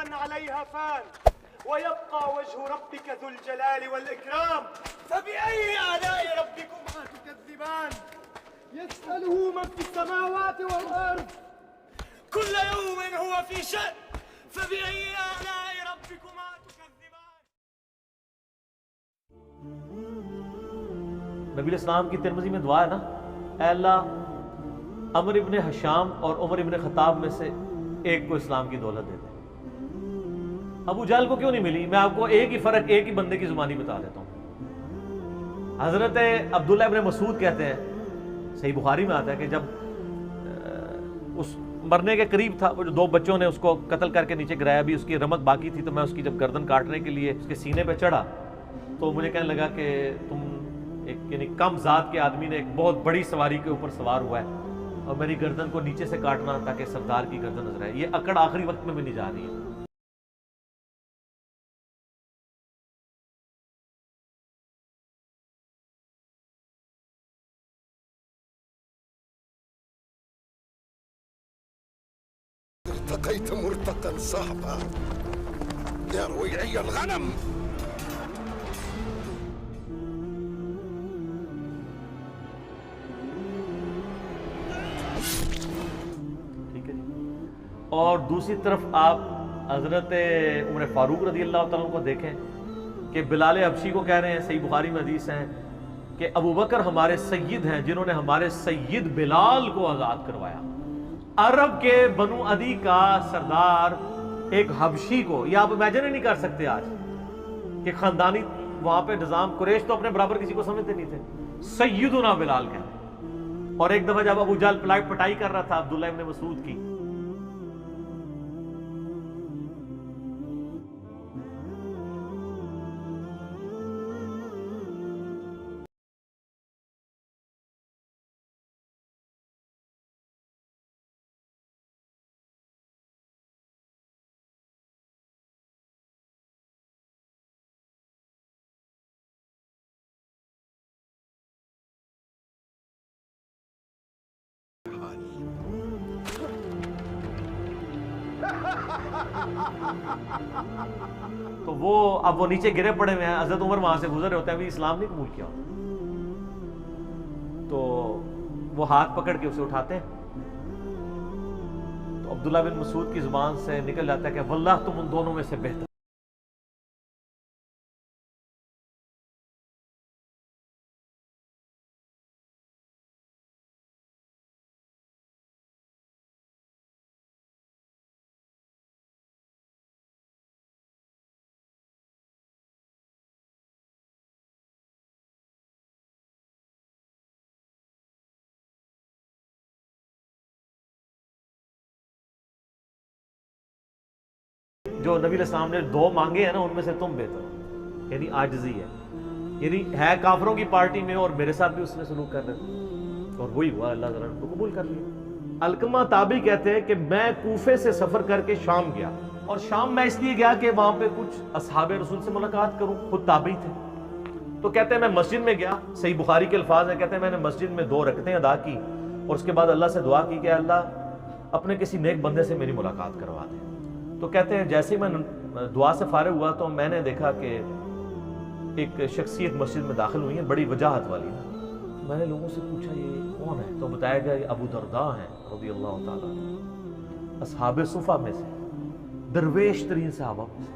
من عليها فان ويبقى وجه ربك ذو الجلال والإكرام فبأي آلاء ربكما تكذبان يسأله من في السماوات والأرض كل يوم هو في شأن فبأي آلاء ربكما تكذبان. نبی الاسلام کی ترمذی میں دعا ہے نا، اے اللہ عمر ابن حشام اور عمر ابن خطاب میں سے ایک کو اسلام کی دولت دے دے. ابو جہل کو کیوں نہیں ملی؟ میں آپ کو ایک ہی فرق ایک ہی بندے کی زبانی بتا دیتا ہوں. حضرت عبداللہ ابن مسعود کہتے ہیں، صحیح بخاری میں آتا ہے کہ جب اس مرنے کے قریب تھا، وہ جو دو بچوں نے اس کو قتل کر کے نیچے گرایا، بھی اس کی رمق باقی تھی، تو میں اس کی جب گردن کاٹنے کے لیے اس کے سینے پہ چڑھا تو مجھے کہنے لگا کہ تم ایک یعنی کم ذات کے آدمی نے ایک بہت بڑی سواری کے اوپر سوار ہوا ہے اور میری گردن کو نیچے سے کاٹنا تاکہ سردار کی گردن نظر آئے. یہ اکڑ آخری وقت میں بھی نہیں جا رہی ہے. ارتقيت مرتقا صعبا يا رويعي الغنم. ٹھیک ہے جی. اور دوسری طرف آپ حضرت عمر فاروق رضی اللہ تعالیٰ کو دیکھیں کہ بلال حبشی کو کہہ رہے ہیں، صحیح بخاری میں حدیث ہیں کہ ابو بکر ہمارے سید ہیں جنہوں نے ہمارے سید بلال کو آزاد کروایا. عرب کے بنو عدی کا سردار ایک حبشی کو، یہ آپ امیجن ہی نہیں کر سکتے آج کہ خاندانی وہاں پہ نظام، قریش تو اپنے برابر کسی کو سمجھتے نہیں تھے، سیدنا بلال کہتے. اور ایک دفعہ جب ابو جہل پٹائی کر رہا تھا عبداللہ ابن مسعود کی، تو اب وہ نیچے گرے پڑے ہوئے ہیں. حضرت عمر وہاں سے گزر رہے ہوتے ہیں، ابھی اسلام نہیں قبول کیا. تو وہ ہاتھ پکڑ کے اسے اٹھاتے ہیں تو عبداللہ بن مسعود کی زبان سے نکل جاتا ہے کہ واللہ تم ان دونوں میں سے بہتر. جو نبی علیہ السلام نے دو مانگے ہیں نا، ان میں سے تم بہتر ہو. یعنی عاجزی ہے، یعنی ہے کافروں کی پارٹی میں اور میرے ساتھ بھی اس نے سلوک کر رہے تھے اور وہی ہوا، اللہ تعالیٰ نے قبول کر لیا. علقمہ تابعی کہتے ہیں کہ میں کوفے سے سفر کر کے شام گیا، اور شام میں اس لیے گیا کہ وہاں پہ کچھ اصحاب رسول سے ملاقات کروں، خود تابعی تھے. تو کہتے ہیں میں مسجد میں گیا، صحیح بخاری کے الفاظ ہیں، کہتے ہیں میں نے مسجد میں 2 رکعتیں ادا کی اور اس کے بعد اللہ سے دعا کی کہ اللہ اپنے کسی نیک بندے سے میری ملاقات کروا دے. تو کہتے ہیں جیسے ہی میں دعا سے فارغ ہوا تو میں نے دیکھا کہ ایک شخصیت مسجد میں داخل ہوئی ہے، بڑی وجاہت والی. میں نے لوگوں سے پوچھا یہ کون ہے؟ تو بتایا گیا یہ ابو درداء ہیں رضی اللہ تعالیٰ، اصحاب صفہ میں سے، درویش ترین صحابہ میں سے.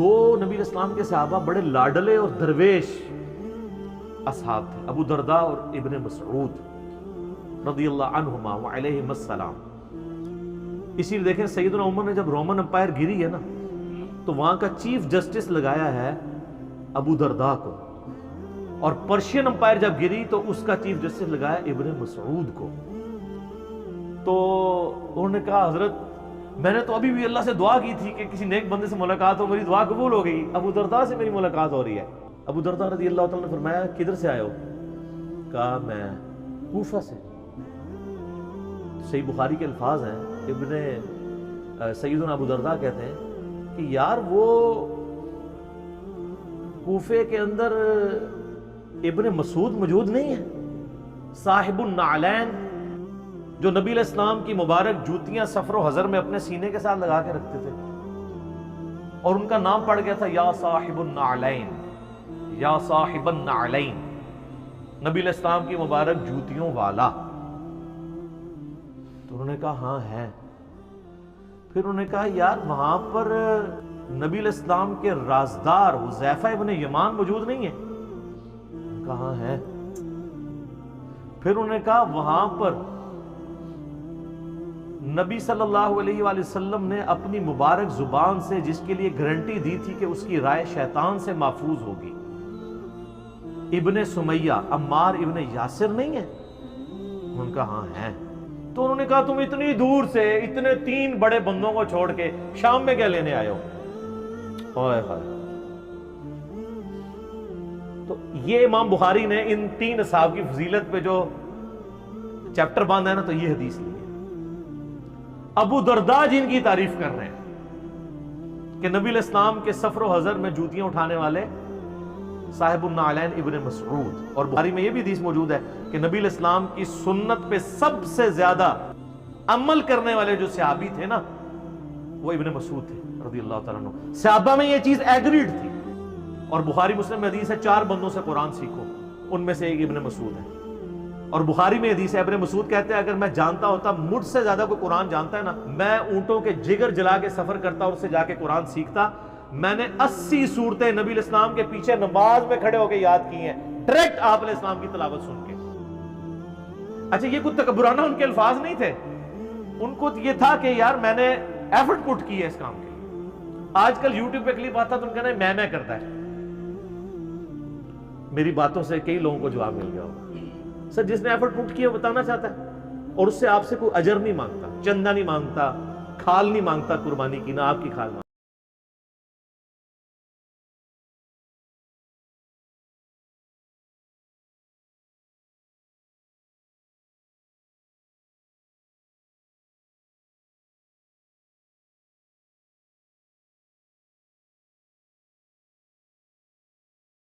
2 نبی الاسلام کے صحابہ بڑے لاڈلے اور درویش اصحاب تھے، ابو درداء اور ابن مسعود رضی اللہ عنہما وعلیہم السلام. اسی لیے دیکھیں سیدنا عمر نے جب رومن امپائر گری ہے نا تو وہاں کا چیف جسٹس لگایا ہے ابو درداء کو، اور پرشین امپائر جب گری تو اس کا چیف جسٹس لگایا ابن مسعود کو. تو انہوں نے کہا حضرت میں نے تو ابھی بھی اللہ سے دعا کی تھی کہ کسی نیک بندے سے ملاقات ہو، میری دعا قبول ہو گئی، ابو درداء سے میری ملاقات ہو رہی ہے. ابو درداء رضی اللہ تعالیٰ نے فرمایا کدھر سے آئے ہو؟ کہا میں کوفہ سے. صحیح بخاری کے الفاظ ہیں، سیدنا ابو درداء کہتے ہیں کہ یار وہ کوفے کے اندر ابن مسعود موجود نہیں ہے، صاحب النعلین جو نبی علیہ السلام کی مبارک جوتیاں سفر و حضر میں اپنے سینے کے ساتھ لگا کے رکھتے تھے، اور ان کا نام پڑ گیا تھا یا صاحب النعلین، یا صاحب النعلین، نبی علیہ السلام کی مبارک جوتیوں والا۔ تو انہوں نے کہا ہاں ہے۔ پھر انہوں نے کہا یار وہاں پر نبی علیہ السلام کے رازدار حذیفہ ابن یمان موجود نہیں ہے؟ انہوں نے کہا ہاں ہے۔ پھر انہوں نے کہا وہاں پر نبی صلی اللہ علیہ وآلہ وسلم نے اپنی مبارک زبان سے جس کے لیے گارنٹی دی تھی کہ اس کی رائے شیطان سے محفوظ ہوگی، ابن سمیہ عمار ابن یاسر نہیں ہے؟ انہوں نے کہا ہاں ہے۔ تو انہوں نے کہا تم اتنی دور سے اتنے 3 بڑے بندوں کو چھوڑ کے شام میں کیا لینے آئے ہو؟ تو یہ امام بخاری نے ان 3 اصحاب کی فضیلت پہ جو چیپٹر باندھا ہے نا، تو یہ حدیث لی ہے۔ ابو درداء جن کی تعریف کر رہے ہیں کہ نبی علیہ السلام کے سفر و حضر میں جوتیاں اٹھانے والے صاحب النعلین ابن مسعود، اور بخاری میں یہ بھی حدیث موجود ہے کہ نبی علیہ السلام کی سنت پہ سب سے زیادہ عمل کرنے والے جو صحابی تھے نا، وہ ابن مسعود تھے رضی اللہ تعالیٰ عنہ۔ صحابہ میں یہ چیز ایگریڈ تھی، اور بخاری مسلم میں حدیث ہے 4 بندوں سے قرآن سیکھو، ان میں سے ایک ابن مسعود ہے۔ اور بخاری میں حدیث ہے ابن مسعود کہتے ہیں اگر میں جانتا ہوتا مجھ سے زیادہ کوئی قرآن جانتا ہے نا، میں اونٹوں کے جگر جلا کے سفر کرتا اور اس سے جا کے قرآن سیکھتا۔ میں نے 80 صورتیں نبی علیہ السلام کے پیچھے نماز میں کھڑے ہو کے یاد کی ہیں، ڈائریکٹ آپ علیہ السلام کی تلاوت سن کے۔ اچھا یہ کوئی تکبرانہ ان کے الفاظ نہیں تھے، ان کو یہ تھا کہ یار میں نے ایفرٹ پٹ کی ہے اس کام کے لیے۔ آج کل یوٹیوب پہ کلپ آتا تو ان کہنا ہے میں کرتا ہے۔ میری باتوں سے کئی لوگوں کو جواب مل گیا ہوگا۔ سر جس نے ایفرٹ پٹ کیا بتانا چاہتا ہے، اور اس سے آپ سے کوئی اجر نہیں مانگتا، چندہ نہیں مانگتا، کھال نہیں مانگتا قربانی کی، نہ آپ کی کھال مانگتا۔